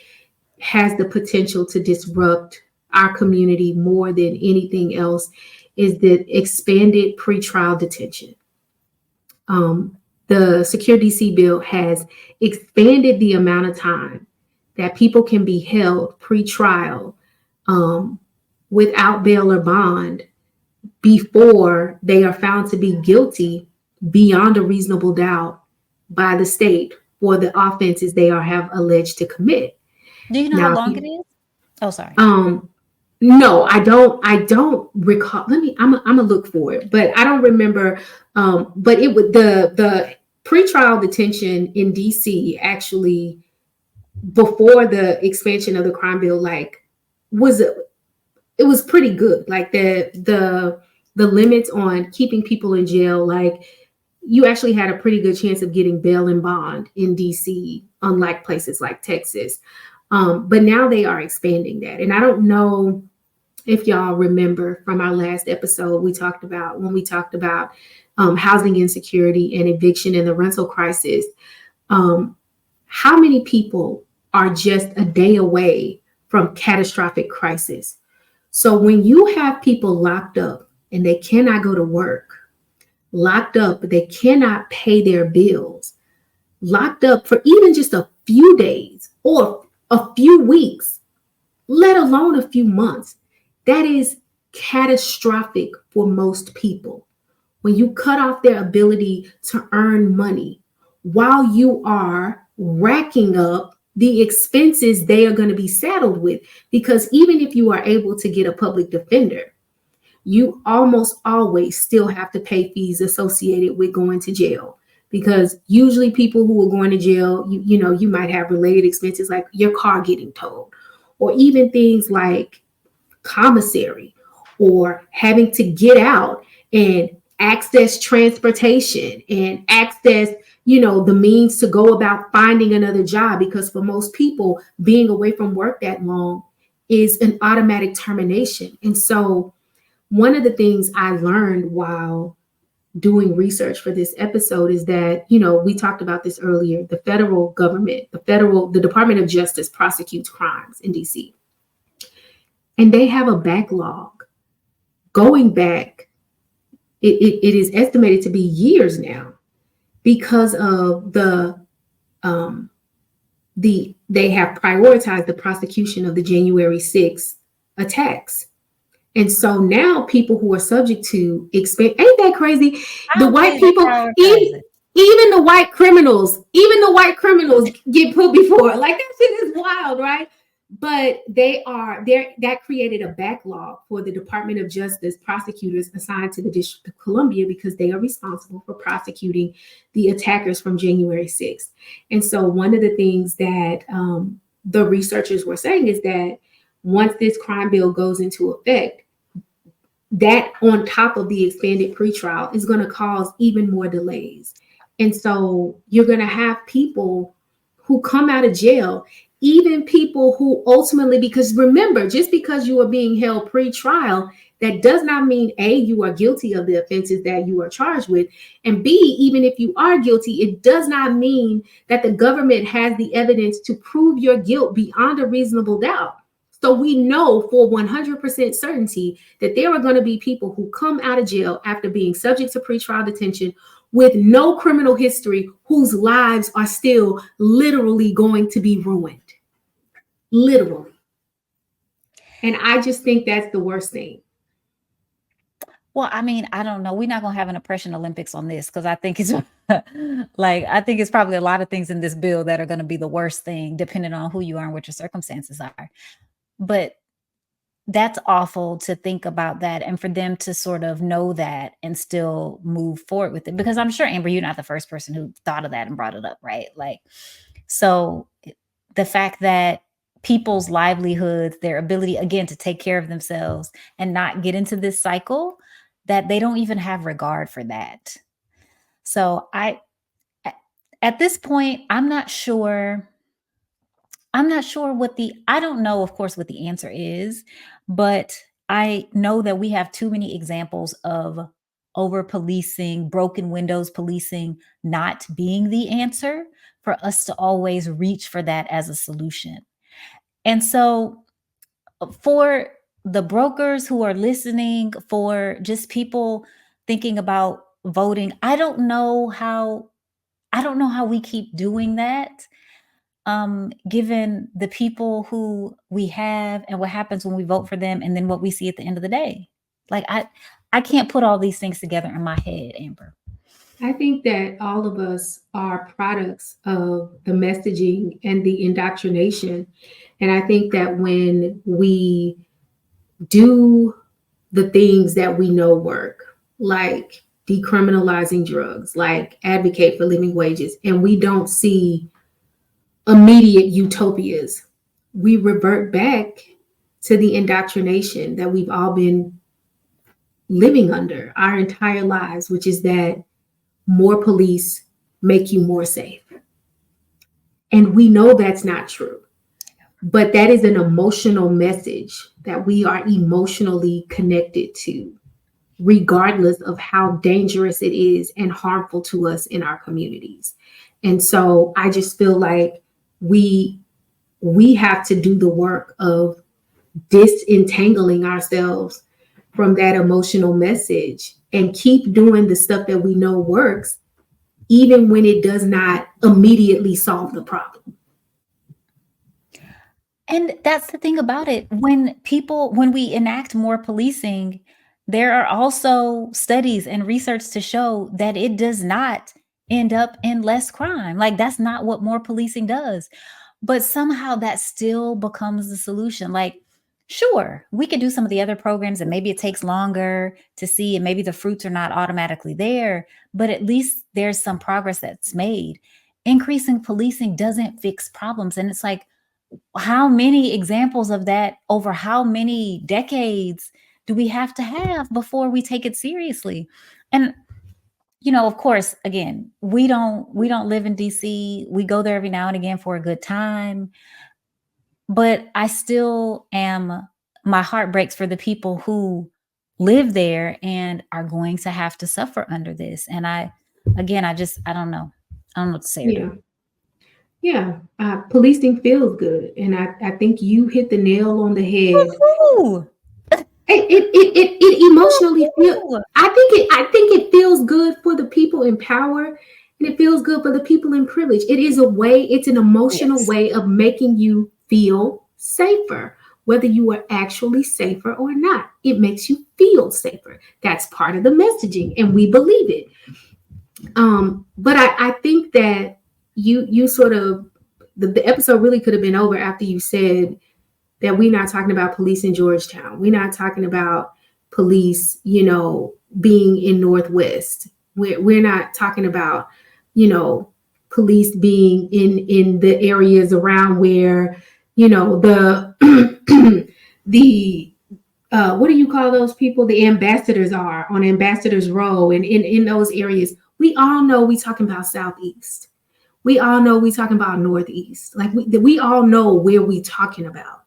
has the potential to disrupt our community more than anything else, is the expanded pretrial detention. The Secure DC bill has expanded the amount of time that people can be held pre-trial without bail or bond before they are found to be guilty beyond a reasonable doubt by the state for the offenses they have alleged to commit. do you know Now, how long it is? Oh, sorry. No, I don't recall. I'm gonna look for it, but I don't remember. But it would, the pretrial detention in DC actually, before the expansion of the crime bill, like was it was pretty good. Like the limits on keeping people in jail, like you actually had a pretty good chance of getting bail and bond in DC, unlike places like Texas. But now they are expanding that. And I don't know if y'all remember from our last episode, we talked about housing insecurity and eviction and the rental crisis. How many people are just a day away from catastrophic crisis? So when you have people locked up and they cannot go to work, locked up, but they cannot pay their bills, locked up for even just a few days or a few weeks, let alone a few months, that is catastrophic for most people. When you cut off their ability to earn money while you are racking up the expenses they are going to be saddled with, because even if you are able to get a public defender, you almost always still have to pay fees associated with going to jail. Because usually people who are going to jail, you might have related expenses like your car getting towed, or even things like commissary, or having to get out and access transportation and access, the means to go about finding another job. Because for most people, being away from work that long is an automatic termination. And so one of the things I learned while doing research for this episode is that, we talked about this earlier, the federal government, the Department of Justice prosecutes crimes in DC. And they have a backlog going back. It is estimated to be years now, because of they have prioritized the prosecution of the January 6th attacks. And so now people who are subject to ain't that crazy? The white people, even the white criminals get put before. Like, that shit is wild, right? but that created a backlog for the Department of Justice prosecutors assigned to the District of Columbia, because they are responsible for prosecuting the attackers from January 6th. And so one of the things that the researchers were saying is that once this crime bill goes into effect, that on top of the expanded pretrial is going to cause even more delays. And so you're going to have people who come out of jail, even people who ultimately, because remember, just because you are being held pre-trial, that does not mean A, you are guilty of the offenses that you are charged with. And B, even if you are guilty, it does not mean that the government has the evidence to prove your guilt beyond a reasonable doubt. So we know for 100% certainty that there are going to be people who come out of jail after being subject to pretrial detention with no criminal history, whose lives are still literally going to be ruined. Literally. And I just think that's the worst thing. Well, I mean, I don't know. We're not going to have an oppression Olympics on this, because I think it's I think it's probably a lot of things in this bill that are going to be the worst thing, depending on who you are and what your circumstances are. But that's awful to think about that, and for them to sort of know that and still move forward with it. Because I'm sure, Amber, you're not the first person who thought of that and brought it up, right? Like, so the fact that people's livelihoods, their ability, again, to take care of themselves and not get into this cycle, that they don't even have regard for that. So at this point, I'm not sure I don't know, of course, what the answer is, but I know that we have too many examples of over policing, broken windows policing not being the answer for us to always reach for that as a solution. And so for the brokers who are listening, for just people thinking about voting, I don't know how we keep doing that. Given the people who we have and what happens when we vote for them, and then what we see at the end of the day. Like, I can't put all these things together in my head, Amber. I think that all of us are products of the messaging and the indoctrination. And I think that when we do the things that we know work, like decriminalizing drugs, like advocate for living wages, and we don't see immediate utopias, we revert back to the indoctrination that we've all been living under our entire lives, which is that more police make you more safe. And we know that's not true, but that is an emotional message that we are emotionally connected to, regardless of how dangerous it is and harmful to us in our communities. And so I just feel like we have to do the work of disentangling ourselves from that emotional message and keep doing the stuff that we know works, even when it does not immediately solve the problem. And that's the thing about it. When we enact more policing, there are also studies and research to show that it does not end up in less crime. Like, that's not what more policing does. But somehow that still becomes the solution. Like, sure, we could do some of the other programs and maybe it takes longer to see, and maybe the fruits are not automatically there, but at least there's some progress that's made. Increasing policing doesn't fix problems. And it's like, how many examples of that over how many decades do we have to have before we take it seriously? And of course, again, we don't live in DC. We go there every now and again for a good time. But I still my heart breaks for the people who live there and are going to have to suffer under this. And I don't know. I don't know what to say. Yeah. Yeah. Policing feels good. And I think you hit the nail on the head. Woo-hoo! It emotionally feels. I think it feels good for the people in power, and it feels good for the people in privilege. It is a way. It's an emotional way of making you feel safer, whether you are actually safer or not. It makes you feel safer. That's part of the messaging, and we believe it. But I think that you sort of the episode really could have been over after you said that we're not talking about police in Georgetown. We're not talking about police, being in Northwest. We're not talking about, police being in the areas around where, the the what do you call those people? The ambassadors are on Ambassadors Row and in those areas. We all know we talking about Southeast. We all know we talking about Northeast. Like we all know where we talking about.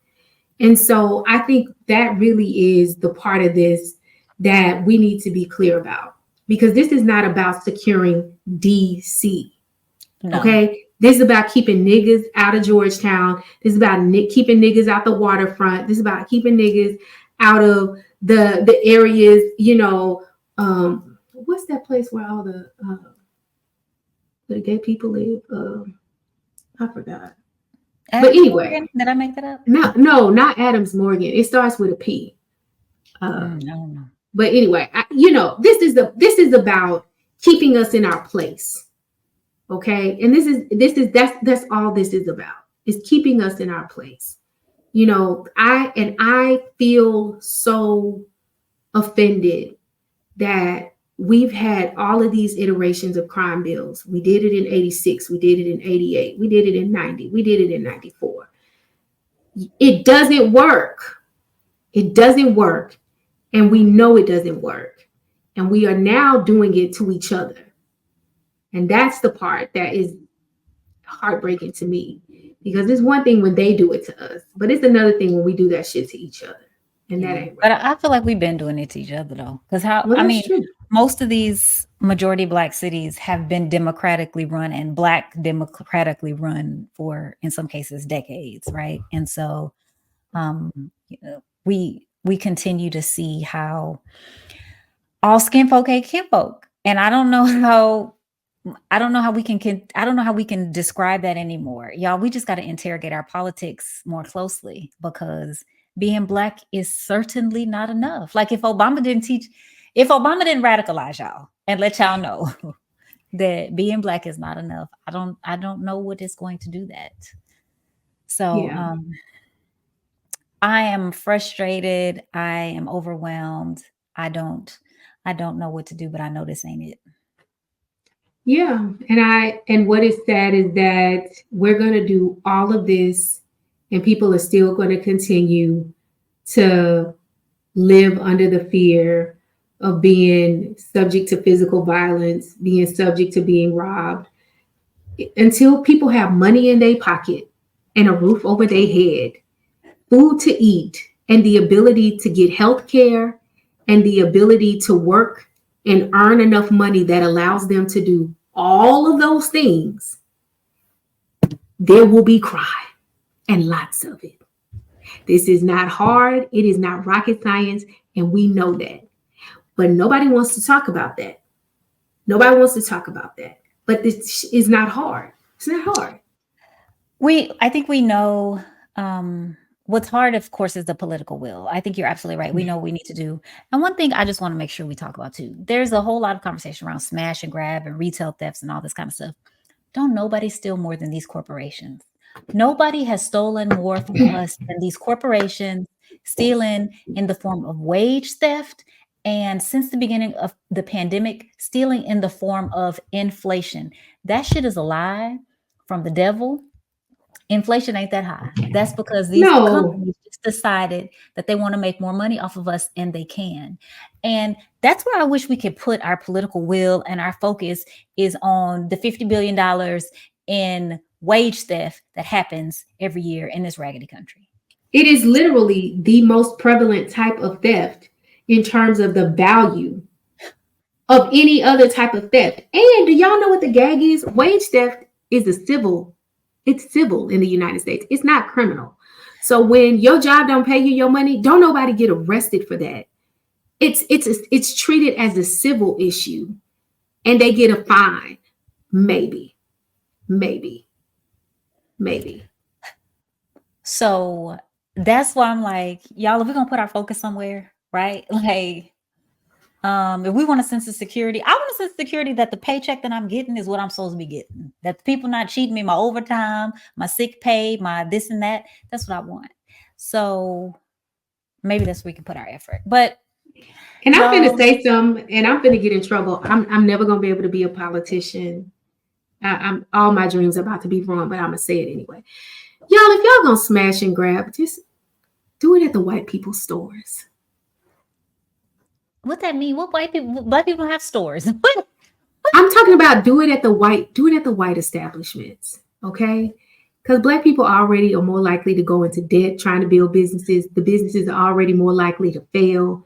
And so I think that really is the part of this that we need to be clear about, because this is not about securing DC. No. Okay. This is about keeping niggas out of Georgetown. This is about keeping niggas out the waterfront. This is about keeping niggas out of the areas, what's that place where all the gay people live? I forgot. But anyway, Morgan? Did I make that up? No, not Adams Morgan. It starts with a P. No. But anyway, this is about keeping us in our place. Okay, and that's all this is about, is keeping us in our place. I feel so offended that we've had all of these iterations of crime bills. We did it in 86, we did it in 88, we did it in 90, we did it in 94. It doesn't work. It doesn't work. And we know it doesn't work. And we are now doing it to each other. And that's the part that is heartbreaking to me, because it's one thing when they do it to us, but it's another thing when we do that shit to each other. And that ain't right. But I feel like we've been doing it to each other though. Because most of these majority Black cities have been democratically run and Black democratically run for, in some cases, decades, right? And so we continue to see how all skin folk ain't kinfolk. And I don't know how we can describe that anymore. Y'all, we just got to interrogate our politics more closely, because being Black is certainly not enough. Like if Obama didn't radicalize y'all and let y'all know that being Black is not enough, I don't know what is going to do that. So yeah. I am frustrated. I am overwhelmed. I don't know what to do, but I know this ain't it. Yeah. And what is sad is that we're going to do all of this and people are still going to continue to live under the fear of being subject to physical violence, being subject to being robbed, until people have money in their pocket and a roof over their head, food to eat, and the ability to get health care and the ability to work and earn enough money that allows them to do all of those things. There will be crime, and lots of it. This is not hard. It is not rocket science, and we know that. But nobody wants to talk about that. Nobody wants to talk about that. But this is not hard. It's not hard. I think we know what's hard, of course, is the political will. I think you're absolutely right. We know what we need to do. And one thing I just want to make sure we talk about too, there's a whole lot of conversation around smash and grab and retail thefts and all this kind of stuff. Don't nobody steal more than these corporations. Nobody has stolen more from us than these corporations, stealing in the form of wage theft. And since the beginning of the pandemic, stealing in the form of inflation. That shit is a lie from the devil. Inflation ain't that high. That's because these companies just decided that they want to make more money off of us, and they can. And that's where I wish we could put our political will, and our focus is on the $50 billion in wage theft that happens every year in this raggedy country. It is literally the most prevalent type of theft in terms of the value of any other type of theft. And do y'all know what the gag is? Wage theft is it's civil in the United States. It's not criminal. So when your job don't pay you your money, don't nobody get arrested for that. It's treated as a civil issue, and they get a fine. Maybe. So that's why I'm like, y'all, if we're gonna put our focus somewhere, right? Like, if we want a sense of security, I want a sense of security that the paycheck that I'm getting is what I'm supposed to be getting. That the people not cheating me, my overtime, my sick pay, my this and that. That's what I want. So maybe that's where we can put our effort. But and I'm going to say something, and I'm going to get in trouble. I'm never going to be able to be a politician. I'm all my dreams are about to be ruined, but I'm going to say it anyway. Y'all, if y'all going to smash and grab, just do it at the white people's stores. What that mean? What black people have stores? What? I'm talking about do it at the white establishments, okay? Because black people already are more likely to go into debt trying to build businesses. The businesses are already more likely to fail.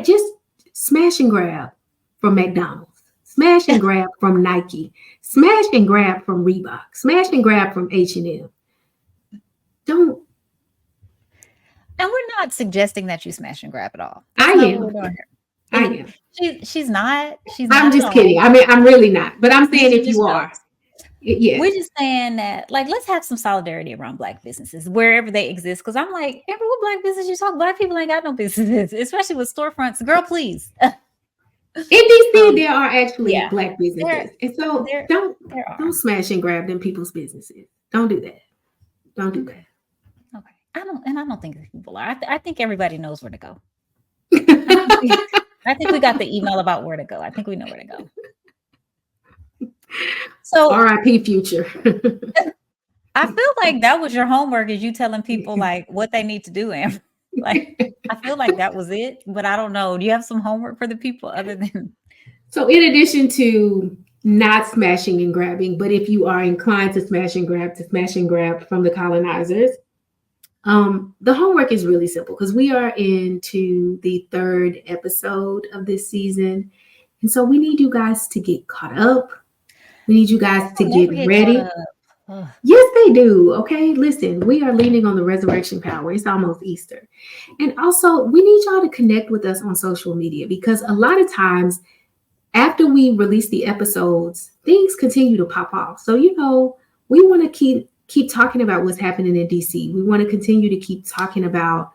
Just smash and grab from McDonald's. Smash and grab from Nike. Smash and grab from Reebok. Smash and grab from H&M. Don't. And we're not suggesting that you smash and grab at all. I am. She's not. I'm just kidding. I mean, I'm really not. But I'm saying if you are. Yeah. We're just saying that, like, let's have some solidarity around black businesses wherever they exist. Because I'm like, Amber, what black business you talk? Black people ain't got no businesses, especially with storefronts. Girl, please. In DC, there are actually black businesses. And so don't smash and grab them people's businesses. Don't do that. Don't do that. Okay. I don't think people are. I think everybody knows where to go. I think we got the email about where to go. I think we know where to go. So R.I.P. Future. I feel like that was your homework, is you telling people like what they need to do, Amber. Like, I feel like that was it, but I don't know. Do you have some homework for the people other than? So in addition to not smashing and grabbing, but if you are inclined to smash and grab from the colonizers, the homework is really simple because we are into the 3rd episode of this season. And so we need you guys to get caught up. We need you guys to get ready. Yes, they do. Okay, listen, we are leaning on the resurrection power. It's almost Easter. And also, we need y'all to connect with us on social media because a lot of times after we release the episodes, things continue to pop off. So, we want to keep talking about what's happening in DC. We want to continue to keep talking about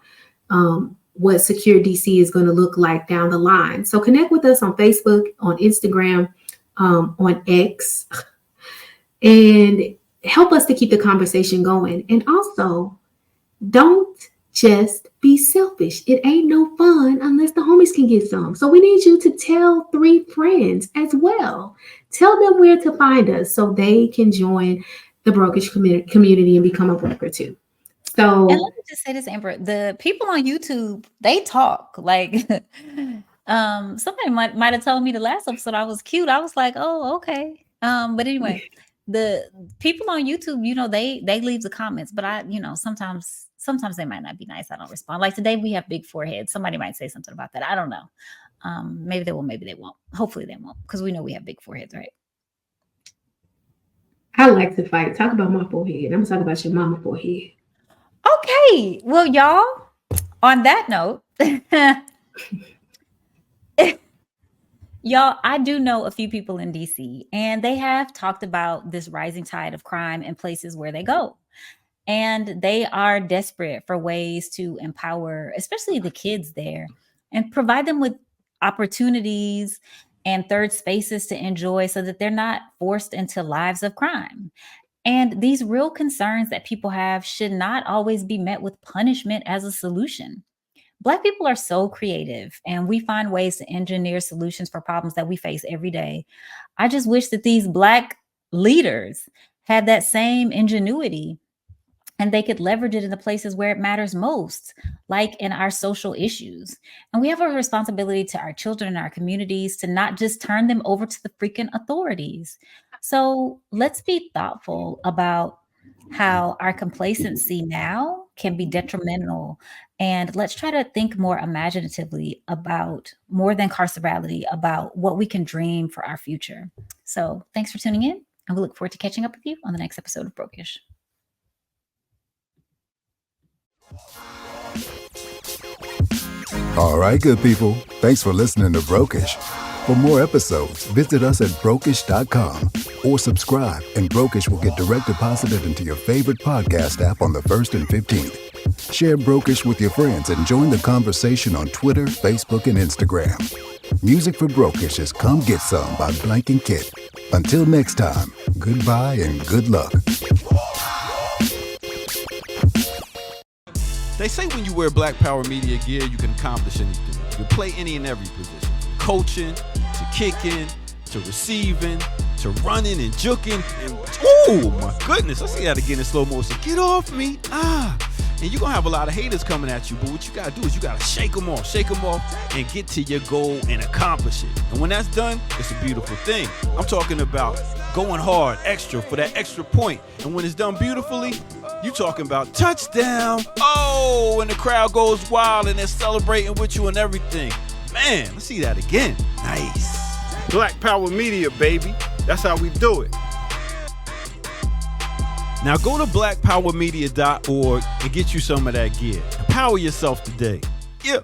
what Secure DC is going to look like down the line. So connect with us on Facebook, on Instagram, on X, and help us to keep the conversation going. And also, don't just be selfish. It ain't no fun unless the homies can get some. So we need you to tell 3 friends as well. Tell them where to find us so they can join the brokerage community and become a broker too. So, and let me just say this, Amber, the people on YouTube, they talk like somebody might have told me the last episode I was cute. I was like, oh, okay. But anyway, the people on YouTube, they leave the comments, but sometimes they might not be nice. I don't respond. Like today we have big foreheads. Somebody might say something about that. I don't know. Maybe they will, maybe they won't. Hopefully they won't, because we know we have big foreheads, right? I like to fight. Talk about my forehead. I'm going to talk about your mama forehead. Okay. Well, y'all, on that note, y'all, I do know a few people in DC, and they have talked about this rising tide of crime in places where they go. And they are desperate for ways to empower, especially the kids there, and provide them with opportunities and third spaces to enjoy so that they're not forced into lives of crime. And these real concerns that people have should not always be met with punishment as a solution. Black people are so creative, and we find ways to engineer solutions for problems that we face every day. I just wish that these Black leaders had that same ingenuity and they could leverage it in the places where it matters most, like in our social issues. And we have a responsibility to our children and our communities to not just turn them over to the freaking authorities. So let's be thoughtful about how our complacency now can be detrimental. And let's try to think more imaginatively about more than carcerality, about what we can dream for our future. So thanks for tuning in, and we look forward to catching up with you on the next episode of Brokish. All right, good people. Thanks for listening to Brokish. For more episodes, visit us at brokish.com or subscribe, and Brokish will get direct deposited into your favorite podcast app on the 1st and 15th. Share Brokish with your friends and join the conversation on Twitter, Facebook, and Instagram. Music for Brokish is Come Get Some by Blank and Kit. Until next time, goodbye and good luck. They say when you wear Black Power Media gear, you can accomplish anything. You can play any and every position. Coaching, to kicking, to receiving, to running and juking. And, oh my goodness, I see that again in slow motion. Get off me. And you're going to have a lot of haters coming at you, but what you got to do is you got to shake them off, and get to your goal and accomplish it. And when that's done, it's a beautiful thing. I'm talking about going hard, extra, for that extra point. And when it's done beautifully, you talking about touchdown. Oh, and the crowd goes wild and they're celebrating with you and everything. Man, let's see that again. Nice. Black Power Media, baby. That's how we do it. Now go to blackpowermedia.org and get you some of that gear. Empower yourself today. Yeah.